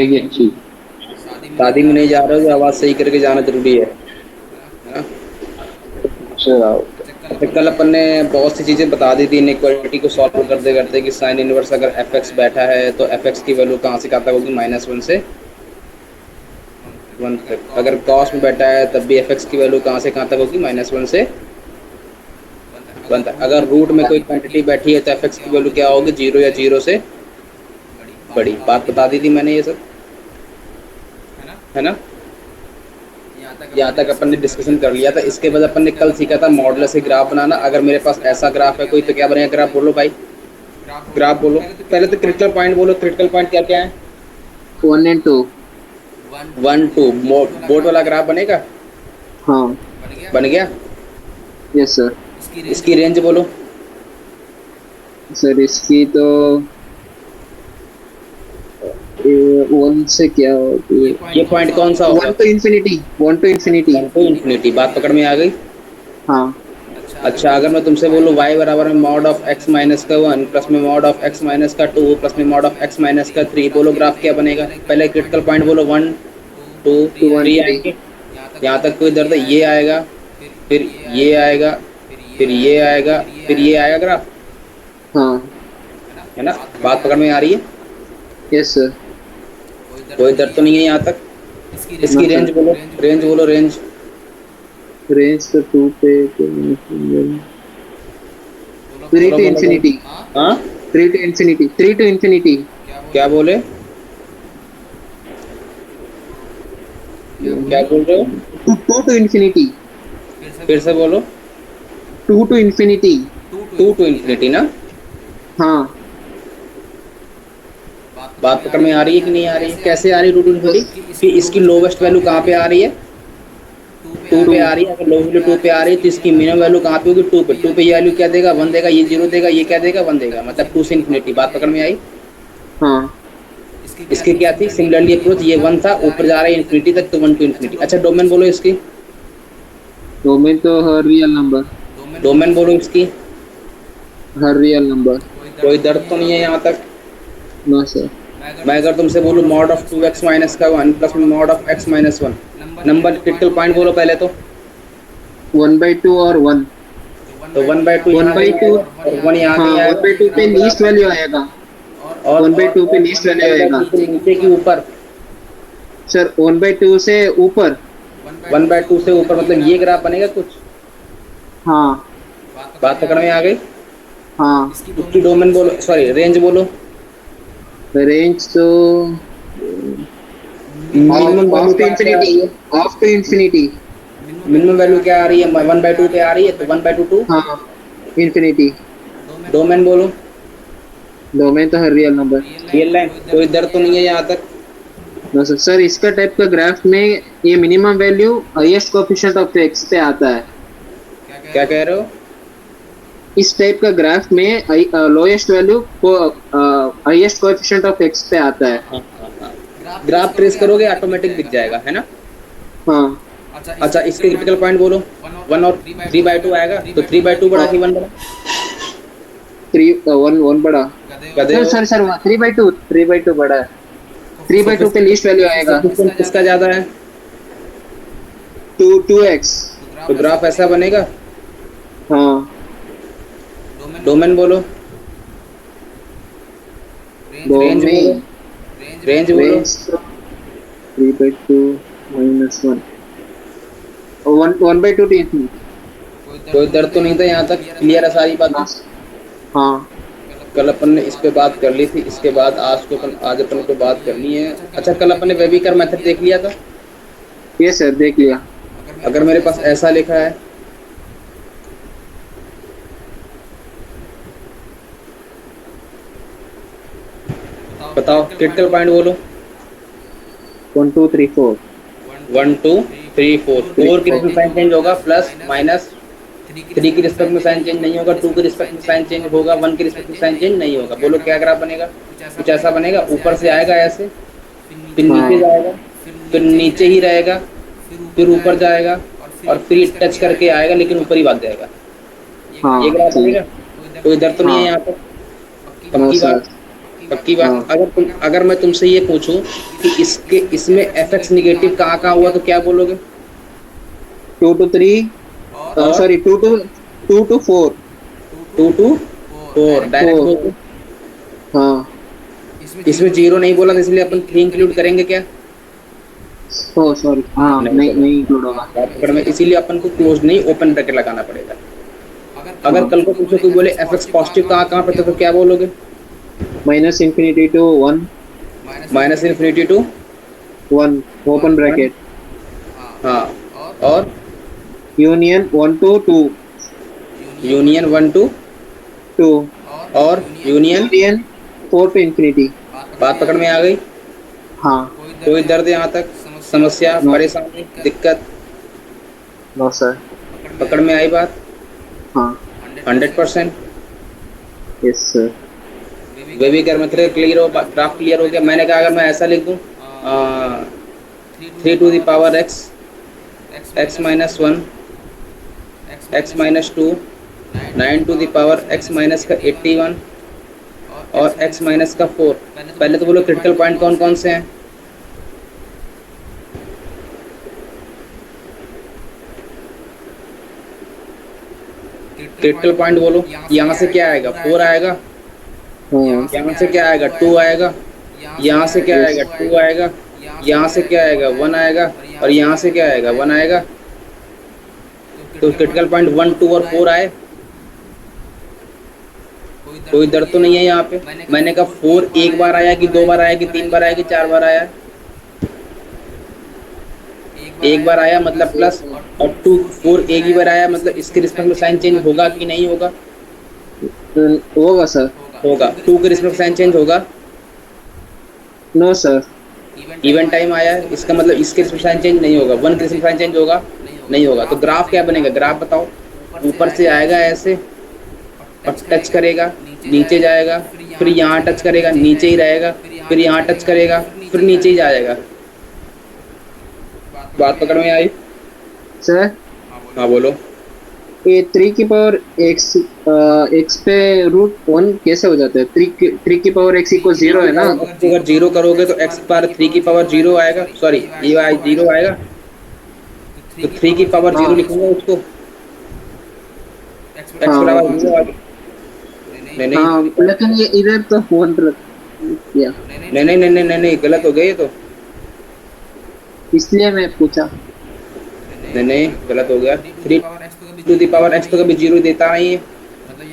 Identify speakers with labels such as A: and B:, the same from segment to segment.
A: है कि अच्छी?
B: शादी में नहीं जा रहे हो तो आवाज़ सही करके जाना ज़रूरी है ना?
A: अच्छा।
B: अच्छा, कल अपन ने बहुत सी चीज़ें बता दी थी इनइक्वालिटी को सॉल्व करते करते कि साइन इनवर्स अगर एफ एक्स बैठा है तो एफ एक्स की वैल्यू कहाँ से कहाँ तक होगी, -1 से 1 तक। अगर कॉस में बैठा है तब भी एफ एक्स की वैल्यू कहाँ से कहाँ तक होगी, -1 से 1 तक। अगर रूट में कोई क्वांटिटी बैठी है तो एफ एक्स की वैल्यू क्या होगी, 0 या 0 से बड़ी। बात बता दी थी मैंने ये सब, है ना? यहाँ तक अपन ने डिस्कशन कर लिया था। इसके बाद अपन ने कल सीखा था मॉडुलस से ग्राफ बनाना। अगर मेरे पास ऐसा ग्राफ है कोई तो क्या बनेगा ग्राफ, बोलो भाई, ग्राफ बोलो। पहले तो क्रिटिकल पॉइंट बोलो, क्रिटिकल पॉइंट क्या क्या है?
A: 1 and 2।
B: 1 2 बोर्ड वाला ग्राफ बनेगा,
A: हाँ।
B: बन गया।
A: Yes sir.
B: इसकी रेंज बोलो।
A: सर इसकी तो 1 से क्या होती है?
B: ये पॉइंट कौन सा
A: वन
B: होगा?
A: To infinity, 1 to infinity।
B: 1 to infinity। बात पकड़ में आ गई?
A: हाँ।
B: अच्छा, अगर मैं तुमसे बोलूँ y बराबर में मॉड ऑफ x माइनस का 1 प्लस में मॉड ऑफ x माइनस का 2 प्लस में मॉड ऑफ x माइनस का 3, बोलो ग्राफ क्या बनेगा? पहले क्रिटिकल पॉइंट बोलो। 1 2
A: टू वन
B: 3
A: थ्री
B: आएंगे। यहाँ तक कोई दर्द है? ये आएगा, फिर ये आएगा, फिर ये आएगा, फिर ये आएगा ग्राफ,
A: हाँ।
B: है ना? बात पकड़ में आ रही है?
A: Yes sir.
B: कोई दर्द तो नहीं है यहाँ तक?
A: नो
B: इसकी
A: सर।
B: रेंज बोलो, रेंज बोलो, रेंज।
A: रेंज तो 2 पे 3
B: बोलो
A: to
B: बोलो बोलो।
A: infinity।
B: हाँ,
A: 3 to infinity, 3 to infinity।
B: क्या बोले? क्या बोल रहे हो?
A: 2 to infinity।
B: फिर से बोलो।
A: 2 to infinity।
B: 2 to infinity ना?
A: हाँ।
B: बात पकड़ में आ रही है कि नहीं आ रही है? कैसे आ रही है 2 to infinity? कि इसकी लोवेस्ट वैल्यू कहाँ पे आ रही है? 2
A: टू।
B: पे आ रही है। अगर लोवेस्ट वैल्यू 2 पे आ रही है तो इसकी मिनिमम वैल्यू कहाँ पे होगी? 2 पे। 2 पे ये वैल्यू क्या देगा? 1 देगा। ये 0 देगा, ये क्या देगा? 1 देगा। मतलब 2 से इन्फिनिटी। बात पकड़ में आई?
A: हाँ।
B: इसकी क्या थी सिमिलरली अप्रोच? ये 1 था, ऊपर जा रहा है इन्फिनिटी तक, तो 1 to infinity। अच्छा, डोमेन बोलो इसकी।
A: डोमेन तो हर रियल नंबर।
B: डोमेन बोलो इसकी।
A: हर रियल नंबर।
B: कोई दर्द तो नहीं है यहाँ तक?
A: No sir.
B: मैं अगर तुमसे बोलूँ मॉड ऑफ 2x माइनस का 1 प्लस में mod of x minus 1, number critical point बोलो पहले तो।
A: 1/2 और 1।
B: तो 1/2
A: वन
B: यहाँ
A: बाई
B: नहीं
A: टू
B: आएगा और 1 यहाँ
A: हाँ,
B: नहीं
A: 1/2 पे
B: आएगा,
A: लीस्ट वैल्यू आएगा।
B: और
A: 1/2 पे लीस्ट वैल्यू आएगा।
B: 1/2 से नीचे की ऊपर।
A: सर 1/2 से ऊपर।
B: 1/2 से ऊपर मतलब ये ग्राफ बनेगा कुछ।
A: हाँ।
B: बात पकड़ में आ गई?
A: हाँ।
B: इसकी डोमेन बोलो, सॉरी रेंज बोलो।
A: रेंज तो
B: मिनिमम वैल्यू
A: ऑफ टू
B: कहाँ पे आ
A: इंफिनिटी।
B: रही है?
A: Of to infinity.
B: Minimum value क्या आ रही है? 1/2 पे आ रही है, तो 1/2 टू।
A: हाँ। इंफिनिटी।
B: डोमेन बोलो।
A: डोमेन तो हर रियल नंबर।
B: Real line. कोई दर्द तो नहीं है यहाँ तक?
A: No sir. सर इसका टाइप का ग्राफ में ये minimum value highest coefficient of x पे आता है।
B: क्या कह रहे हो?
A: इस टाइप का ग्राफ में लोएस्ट वैल्यू को हाईएस्ट कोएफिशिएंट ऑफ एक्स पे आता है।
B: हाँ हाँ हाँ। ग्राफ ट्रेस करोगे ऑटोमेटिक दिख जाएगा, है ना?
A: हाँ।
B: अच्छा, इसके क्रिटिकल पॉइंट बोलो। 1 और 3/2 आएगा, तो 3/2 बड़ा कि 1 बड़ा?
A: 1 बड़ा।
B: गधे
A: सर
B: हो।
A: सर सर 3/2, 3/2 बड़ा है। 3/2 पे लीस्ट वैल्यू आएगा।
B: सफिशिएंट किसका ज्यादा है?
A: 2x।
B: तो ग्राफ ऐसा बनेगा।
A: हाँ।
B: डोमेन बोलो। रेंज बोलो,
A: डोमेन
B: रेंज बोलो।
A: रेंज तो 3/2 - 1 1/2 to infinity।
B: कोई दर्द तो नहीं था यहाँ तक? क्लियर है सारी बातें?
A: हाँ।
B: कल अपन ने इस पे बात कर ली थी, इसके बाद आज अपन को बात करनी है। अच्छा, कल अपन ने वेबिकर मेथड देख लिया था।
A: ये सर देख लिया।
B: अगर मेरे पास ऐसा लिखा है, बताओ क्रिटिकल पॉइंट बोलो।
A: 1 2 3 4।
B: 1 2 3 4। 4 की रिस्पेक्ट में साइन चेंज होगा, प्लस माइनस 3 की रिस्पेक्ट में साइन चेंज नहीं होगा, 2 की रिस्पेक्ट में साइन चेंज होगा, 1 की रिस्पेक्ट में साइन चेंज नहीं होगा। बोलो क्या ग्राफ बनेगा? कुछ ऐसा बनेगा। ऊपर से आएगा ऐसे, फिर नीचे
A: हाँ।
B: जाएगा, फिर नीचे ही रहेगा, फिर ऊपर जाएगा, और फिर टच करके आएगा लेकिन ऊपर ही भाग जाएगा।
A: हाँ
B: ये ग्राफ
A: ठीक।
B: बनेगा। कोई दर्द तो नहीं है
A: हाँ।
B: यहाँ पर?
A: नो
B: पक्की
A: सर।
B: बात? पक्की बात।
A: हाँ।
B: अगर मैं तुमसे ये पूछूं कि इसमें fx निगेटिव कहाँ कहाँ हुआ तो क्या बोलोगे?
A: 2 to 3,
B: और
A: सॉरी 2 to 4।
B: 2 to 4 direct
A: 4।
B: बोलो।
A: हाँ।
B: इसमें जीरो नहीं बोला तो इसलिए अपन 3 इंक्लूड करेंगे क्या?
A: ओ सॉरी, हाँ,
B: नहीं
A: नहीं
B: करेंगे।
A: नहीं इंक्लूड होगा।
B: बात पकड़ में, इसीलिए अपन को क्लोज नहीं ओपन ब्रैकेट लगाना पड़ेगा। अगर
A: हाँ।
B: कल को तुमसे कोई बोले fx पॉजिटिव कहाँ कहाँ पे था तो क्या बोलोगे?
A: -∞ to 1।
B: -∞ to
A: 1 open
B: 1।
A: ब्रैकेट।
B: हाँ। और
A: यूनियन 1 to 2।
B: Union 1 to
A: 2।
B: और यूनियन।
A: Union 4 to ∞।
B: बात पकड़ में आ गई?
A: हाँ।
B: कोई दर्द यहाँ तक? समस्या,
A: नो।
B: परेशानी, दिक्कत?
A: No sir.
B: पकड़ में आई बात?
A: हाँ।
B: 100%।
A: Yes sir.
B: वे भी मैथड क्लियर हो, ग्राफ क्लियर हो गया। मैंने कहा अगर मैं ऐसा लिख दूं 3 to the power x, x-1, x-2, 9 to the power x minus का 81 और x माइनस का 4। पहले तो बोलो क्रिटिकल पॉइंट कौन कौन से हैं? क्रिटिकल पॉइंट बोलो। यहाँ से क्या आएगा? 4 आएगा।
A: हाँ।
B: यहाँ से क्या आएगा? 2 आएगा। यहाँ से क्या
A: यस।
B: आएगा? 2 आएगा। यहाँ से क्या आएगा? 1 आएगा। और यहाँ से क्या आएगा? 1 आएगा। तो क्रिटिकल पॉइंट 1, 2 और 4 आए। कोई दर्द तो नहीं है यहाँ पे? मैंने कहा 4 एक बार आया कि 2 बार आया कि 3 बार आया कि 4 बार आया? एक बार आया मतलब प्लस, और 4 एक ही बार आया मतलब इसके रिस्पेक्ट में साइन चेंज होगा कि नहीं होगा?
A: होगा सर।
B: होगा। 2 के रिस्पेक्ट साइन चेंज होगा?
A: No sir.
B: इवेंट टाइम आया है, इसका मतलब इसके रिस्पेक्ट साइन चेंज नहीं होगा। 1 के रिस्पेक्ट साइन चेंज होगा? नहीं होगा। तो ग्राफ क्या बनेगा? ग्राफ बताओ। ऊपर से आएगा ऐसे और टच करेगा, नीचे जाएगा, फिर यहाँ टच करेगा, नीचे ही रहेगा, फिर यहाँ टच करेगा, फिर नीचे ही जाएगा। बात पकड़ में आई?
A: सर
B: हाँ बोलो।
A: ये 3 की पावर x पे √1 कैसे हो जाता है? 3 की पावर x इक्वल 0 है ना?
B: अगर 0 करोगे तो x पर 3 की पावर 0 आएगा, सॉरी ये 0 आएगा। तो 3 की पावर 0 लिखूंगा उसको, x
A: हाँ।
B: बराबर 0 आ गया। नहीं
A: हाँ, लेकिन ये इधर तो 1 किया,
B: नहीं नहीं नहीं नहीं नहीं, गलत हो गया ये तो।
A: इसलिए मैं पूछा।
B: नहीं नहीं, गलत हो गया। 3 to the power x तो कभी 0 देता नहीं है,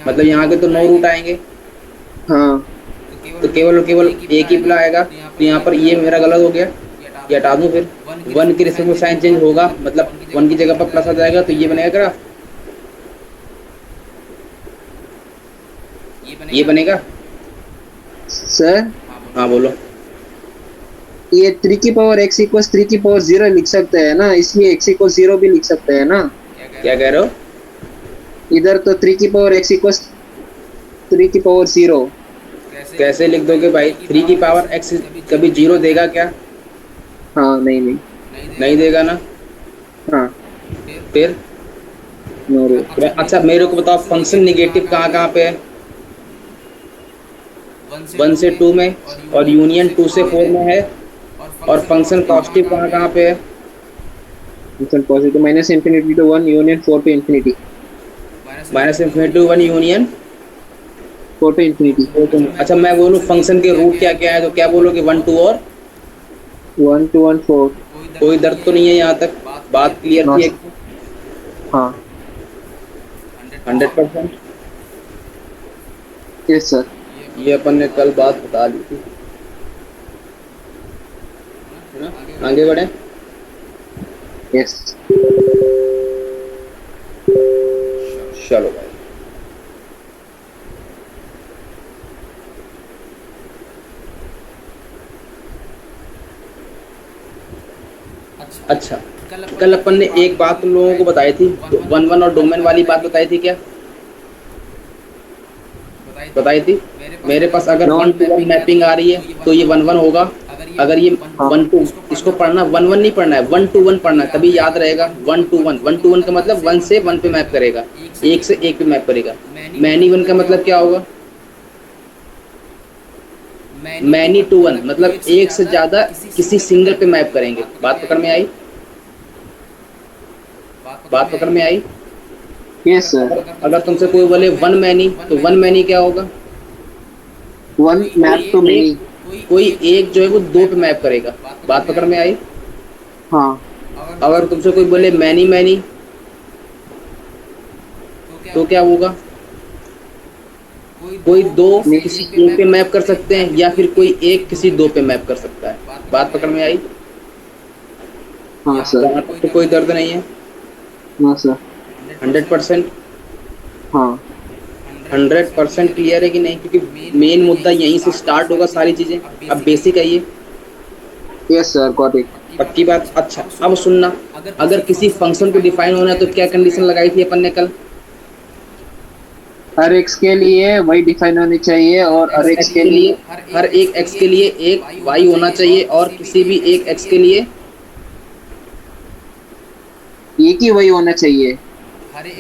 B: मतलब यहाँ के तो 9 रूट आएंगे।
A: हाँ।
B: तो केवल एक ही प्ला आएगा। तो यहाँ पर ये मेरा गलत हो गया, ये हटा दूँ। फिर 1 के रिस्पेक्ट में साइन चेंज होगा, मतलब 1 की जगह पर प्लस आ जाएगा, तो ये बनेगा ग्राफ। ये बनेगा।
A: सर
B: हाँ बोलो।
A: ये 3 की पावर x इक्वल 3 की पावर 0 लिख सकते हैं ना, इसलिए x इक्वल 0 भी लिख सकते हैं ना।
B: क्या कह रहे हो?
A: इधर तो 3 की पावर x इक्वल 3 की पावर 0।
B: कैसे लिख दोगे भाई? 3 की पावर x कभी 0 देगा क्या?
A: हाँ, नहीं नहीं।
B: नहीं देगा ना।
A: हाँ।
B: फिर अच्छा मेरे को बताओ, फंक्शन निगेटिव कहाँ कहाँ पे है? 1 से 2 में, और यूनियन 2 से 4 में है। और फंक्शन पॉजिटिव कहाँ कहाँ पे है?
A: Function positive -∞ to 1 union 4 to ∞।
B: -∞ to 1 union
A: 4 to ∞।
B: अच्छा मैं बोलूँ फंक्शन के रूट क्या क्या है तो क्या बोलोगे? 1, 2 और
A: 1 to 1 4।
B: कोई दर्द तो नहीं है यहाँ तक? बात क्लियर थी एकदम?
A: हाँ।
B: 100%।
A: Yes sir.
B: ये अपन ने कल बात बता दी थी, है ना? आगे बढ़े।
A: यस।
B: चलो भाई। अच्छा कल अपन ने एक बात तुम लोगों को बताई थी, 1 और डोमेन वाली बात बताई थी क्या? बताई थी। मेरे पास अगर 1 to 1 मैपिंग आ रही है तो ये 1 1 होगा। अगर ये 1 to, इसको पढ़ना 1 1 नहीं पढ़ना है, 1 to 1 पढ़ना है, तभी याद रहेगा। 1 to 1, 1 to 1 का मतलब 1 से 1 पे मैप करेगा, 1 से 1 पे मैप करेगा। मैनी 1 का मतलब क्या होगा? मैनी टू वन मतलब एक से ज्यादा किसी सिंगल पे मैप करेंगे। बात पकड़ में आई? बात पकड़ में आई?
A: Yes sir.
B: अगर तुमसे कोई बोले वन मैनी, तो वन मैनी क्या होगा?
A: One map to many.
B: कोई एक जो है वो दो पे मैप करेगा। बात पकड़ में आई?
A: हाँ।
B: अगर तुमसे कोई बोले मैनी मैनी, तो क्या होगा? कोई दो किसी एक पे मैप कर सकते हैं या फिर कोई एक किसी दो पे मैप कर सकता है। बात पकड़ में आई?
A: हाँ सर।
B: तो कोई दर्द नहीं है?
A: हाँ सर।
B: 100%?
A: हाँ
B: 100% क्लियर है कि नहीं? क्योंकि मेन मुद्दा यहीं से स्टार्ट होगा सारी चीजें। अब बेसिक है ये।
A: Yes sir, got it.
B: पक्की बात? अच्छा अब सुनना, अगर किसी फंक्शन को डिफाइन होना है तो क्या कंडीशन लगाई थी अपन ने कल?
A: हर एक्स के लिए वही डिफाइन होनी चाहिए और हर एक्स के लिए
B: हर एक एक्स के लिए एक वाई होना चाहिए और किसी भी एक एक्स के लिए
A: एक ही वही होना चाहिए।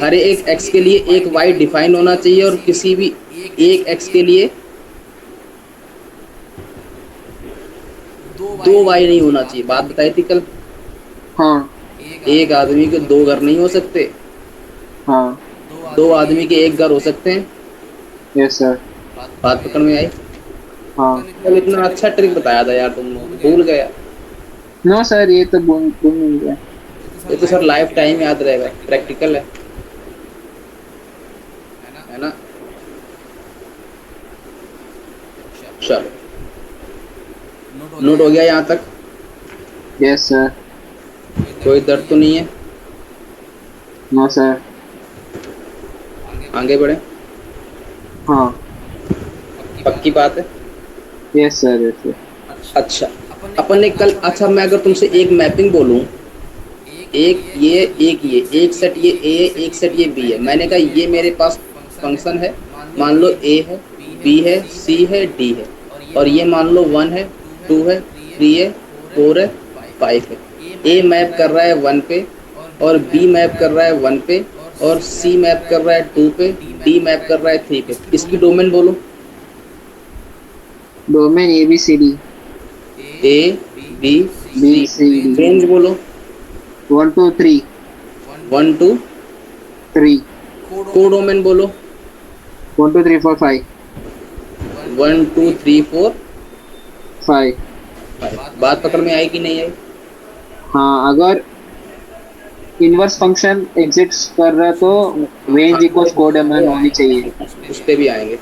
B: हर एक एक्स के लिए एक वाई डिफाइन होना चाहिए और किसी भी एक एक्स के लिए दो वाई नहीं होना चाहिए। बात बताई थी कल।
A: हाँ।
B: एक आदमी के दो घर नहीं हो सकते,
A: हाँ।
B: दो आदमी के एक घर हो सकते हैं।
A: Yes sir.
B: बात पकड़ में आई?
A: हाँ।
B: कल इतना अच्छा ट्रिक बताया था यार, तुम भूल गया।
A: नो सर, ये तो भूल नहीं गया।
B: ये तो सर लाइफ टाइम याद रहेगा, प्रैक्टिकल है ना? चलो नोट हो गया यहाँ तक?
A: Yes sir.
B: कोई दर्द तो नहीं है?
A: No sir.
B: आगे बढ़े?
A: हाँ।
B: पक्की बात है?
A: Yes sir, yes sir.
B: अच्छा अपन ने कल, अच्छा मैं अगर तुमसे एक मैपिंग बोलूं, एक ये एक सेट ये ए है, एक सेट ये बी है। मैंने कहा ये मेरे पास फंक्शन है, मान लो ए है, बी है, सी है, डी है, और ये मान लो 1 है, 2 है, 3 है, 4 है, 5 है। ए मैप कर रहा है 1 पे और बी मैप कर रहा है 1 पे और सी मैप कर रहा है 2 पे, डी मैप कर रहा है 3 पे। इसकी डोमेन बोलो।
A: Domain A B C D.
B: A B
A: B C D.
B: Range बोलो।
A: 1 2 3।
B: 1 2
A: 3।
B: को डोमेन बोलो।
A: 1 2 3 4 5।
B: 1 2 3 4
A: 5।
B: 5। बात पकड़ में आई कि नहीं आई?
A: हाँ, अगर इनवर्स फंक्शन एग्जिस्ट कर रहा है तो रेंज इक्वल्स कोड डोमेन होनी चाहिए।
B: उस पे भी आएंगे।